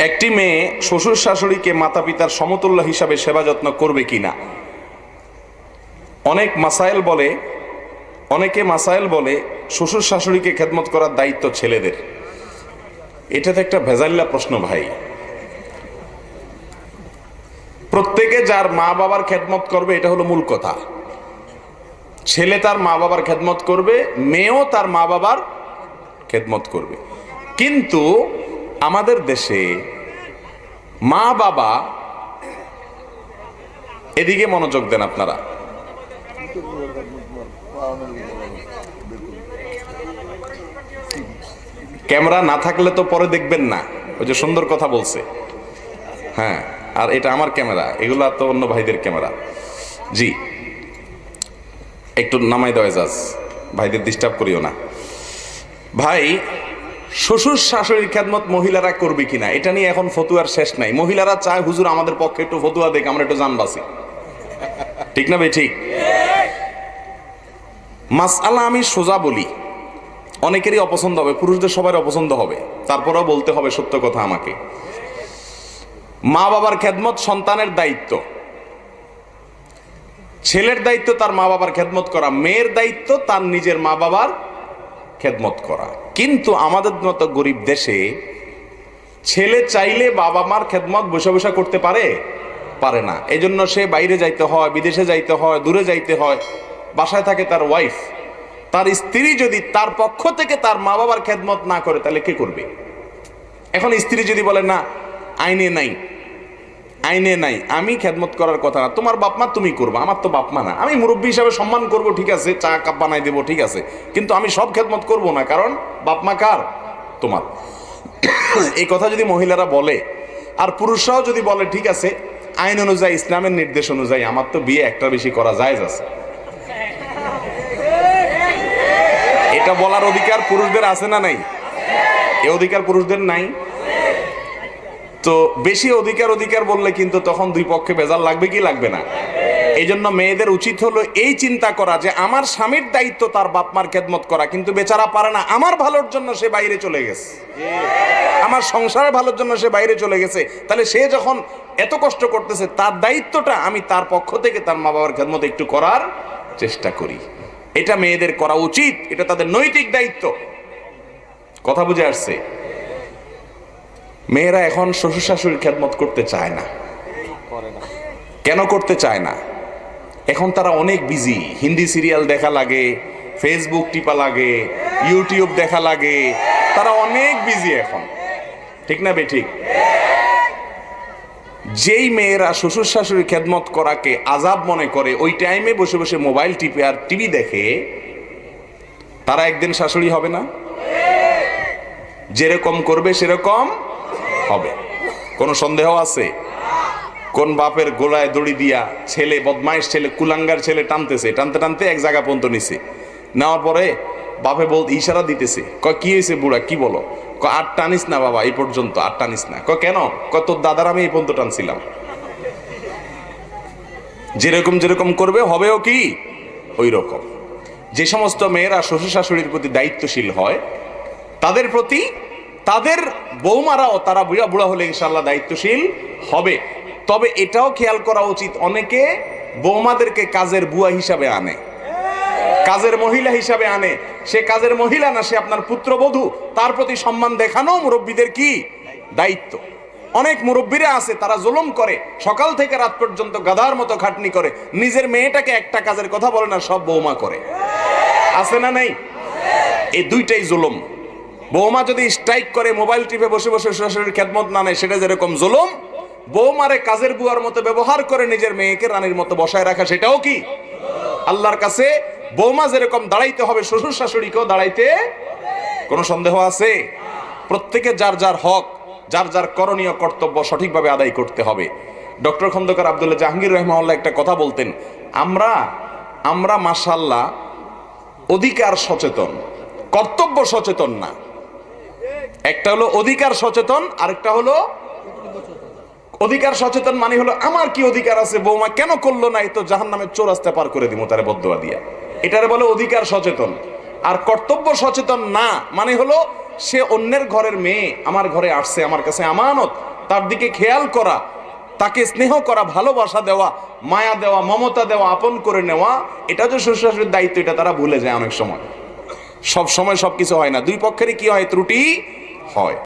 একটি মেয়ে শ্বশুর শাশুড়িকে মাতা পিতার সমতুল্য হিসাবে সেবা যত্ন করবে কিনা। অনেকে মাসাইল বলে শ্বশুর শাশুড়িকে খেদমত করার দায়িত্ব ছেলেদের। এটা তো একটা ভেজাল্লা প্রশ্ন ভাই। প্রত্যেকে যার মা বাবার খেদমত করবে এটা হলো মূল কথা। ছেলে তার মা বাবার খেদমত করবে, মেয়েও তার মা বাবার খেদমত করবে। কিন্তু আমাদের দেশে মা বাবা, এদিকে মনোযোগ দেন আপনারা, ক্যামেরা না থাকলে তো পরে দেখবেন না। ওই যে সুন্দর কথা বলছে, হ্যাঁ, আর এটা আমার ক্যামেরা, এগুলা তো অন্য ভাইদের ক্যামেরা। জি, একটু নামাই দেওয়া যাস, ভাইদের ডিস্টার্ব করিও না। ভাই, শ্বশুর শাশুড়ির খেদমত মহিলারা করবে কিনা এটা নিয়ে এখন ফতুয়ার শেষ নাই। মহিলারা চায় হুজুর আমাদের পক্ষে একটু ফতুয়া দেখ, আমরা একটু জান বাঁচি। ঠিক না ভাই? ঠিক। মাসআলা আমি সোজা বলি, অনেকেরই অপছন্দ হবে, পুরুষদের সবার অপছন্দ হবে, তারপরেও বলতে হবে সত্য কথা আমাকে। মা বাবার খেদমত সন্তানের দায়িত্ব। ছেলের দায়িত্ব তার মা বাবার খেদমত করা, মেয়ের দায়িত্ব তার নিজের মা বাবার খেদমত করা। কিন্তু আমাদের মতো গরিব দেশে ছেলে চাইলে বাবা মার খেদমত বসে বসে করতে পারে না। এই জন্য সে বাইরে যাইতে হয়, বিদেশে যাইতে হয়, দূরে যাইতে হয়। বাসায় থাকে তার ওয়াইফ, তার স্ত্রী যদি তার পক্ষ থেকে তার মা বাবার খেদমত না করে তাহলে কে করবে? এখন স্ত্রী যদি বলে না, আইনে নাই, আমি খেদমত করার কথা না, তোমার বাপ মা তুমি করবো, আমার তো বাপ মা না, আমি মুরব্বী হিসাবে সম্মান করব, ঠিক আছে, চা কাপ বানাই দেবো, ঠিক আছে, কিন্তু আমি সব খেদমত করব না, কারণ বাপ মা কার? তোমার। এই কথা যদি মহিলারা বলে, আর পুরুষরাও যদি বলে ঠিক আছে, আইন অনুযায়ী, ইসলামের নির্দেশ অনুযায়ী আমার তো বিয়ে একটা বেশি করা জায়েজ আছে, এটা বলার অধিকার পুরুষদের আছে না নাই? এ অধিকার পুরুষদের নাই। তো বেশি অধিকার বললে কিন্তু তখন দুই পক্ষে ভেজাল লাগবে কি লাগবে না? এই জন্য মেয়েদের উচিত হলো এই চিন্তা করা যে আমার স্বামীর দায়িত্ব তার বাপ মার খেদমত করা, কিন্তু বেচারা পারে না, আমার ভালোর জন্য সে বাইরে চলে গেছে, আমার সংসারের ভালোর জন্য সে বাইরে চলে গেছে। তাহলে সে যখন এত কষ্ট করতেছে, তার দায়িত্বটা আমি তার পক্ষ থেকে তার মা বাবার খেদমত একটু করার চেষ্টা করি। এটা মেয়েদের করা উচিত, এটা তাদের নৈতিক দায়িত্ব। কথা বুঝে আসছে? মেয়েরা এখন শ্বশুর শাশুড়ির খেদমত করতে চায় না। কেন করতে চায় না? এখন তারা অনেক বিজি, হিন্দি সিরিয়াল দেখা লাগে, ফেসবুক টিপা লাগে, ইউটিউব দেখা লাগে, তারা অনেক বিজি এখন। ঠিক না বে ঠিক? যেই মেয়েরা শ্বশুর শাশুড়ির খেদমত করাকে আযাব মনে করে, ওই টাইমে বসে বসে মোবাইল টিপে আর টিভি দেখে, তারা একদিন শাশুড়ি হবে না? যেরকম করবে সেরকম হবে, কোনো সন্দেহ আছে? কোন বাপের গোলায় দড়ি দিয়া ছেলে, বদমাইশ ছেলে, কুলাঙ্গার ছেলে টানতে এক জায়গা পর্যন্ত নিছে, নেওয়ার পরে বাপে ইশারা দিতেছে, কি হয়েছে বুড়া, কি বলো? আর টানিস না বাবা, এই পর্যন্ত আর টানিস না। কেন? তোর দাদার আমি এই পর্যন্ত টানছিলাম। যেরকম করবে হবেও কি ওই রকম। যে সমস্ত মেয়েরা শ্বশুর শাশুড়ির প্রতি দায়িত্বশীল হয়, তাদের প্রতি তাদের বৌমারাও, তারা বুড়া হলে ইনশাআল্লাহ দায়িত্বশীল হবে। তবে এটাও খেয়াল করা উচিত, অনেকে বৌমাদেরকে কাজের বুয়া হিসাবে আনে, কাজের মহিলা হিসাবে আনে। সে কাজের মহিলা না, সে আপনার পুত্রবধূ। তার প্রতি সম্মান দেখানো মুরব্বীদের কি দায়িত্ব। অনেক মুরব্বীরা আছে, তারা জুলুম করে, সকাল থেকে রাত পর্যন্ত গাধার মতো খাটনি করে, নিজের মেয়েটাকে একটা কাজের কথা বলে না, সব বৌমা করে। আছে না নেই? এই দুইটাই জুলুম। বৌমা যদি স্ট্রাইক করে, মোবাইল টিপে বসে বসে শাশুড়ির খেদমত না নেয়, সেটা যেরকম জুলুম। বৌমারে কাজের বুয়ার মতো ব্যবহার করে নিজের মেয়েকে রানীর মতো বসায় রাখা, সেটাও কি? আল্লাহর কাছে বৌমা যেরকম দাঁড়াইতে হবে, শ্বশুর শাশুড়িকেও দাঁড়াইতে কোনো সন্দেহ আছে? প্রত্যেকে যার যার হক, যার যার করণীয় কর্তব্য সঠিকভাবে আদায় করতে হবে। ডক্টর খন্দকার আব্দুল্লাহ জাহাঙ্গীর রহমাহুল্লাহ একটা কথা বলতেন, আমরা মাশাআল্লাহ অধিকার সচেতন, কর্তব্য সচেতন না। একটা হলো অধিকার সচেতন, আরেকটা হলো অধিকার সচেতন মানে হলো আমার কি অধিকার আছে, বৌমা কেন করলো না, এই তো জাহান্নামের চৌরাস্তা পার করে দিব তারে বদদুয়া দিয়া, এটারে বলে অধিকার সচেতন। আর কর্তব্য সচেতন না মানে হলো সে অন্যের ঘরের মেয়ে আমার ঘরে আসছে, আমার কাছে আমানত, তার দিকে খেয়াল করা, তাকে স্নেহ করা, ভালোবাসা দেওয়া, মায়া দেওয়া, মমতা দেওয়া, আপন করে নেওয়া, এটা যে শ্বশুর শাশুড়ির দায়িত্ব, এটা তারা ভুলে যায় অনেক সময়। সব সময় সবকিছু হয় না, দুই পক্ষেরই কি হয়, ত্রুটি হয়।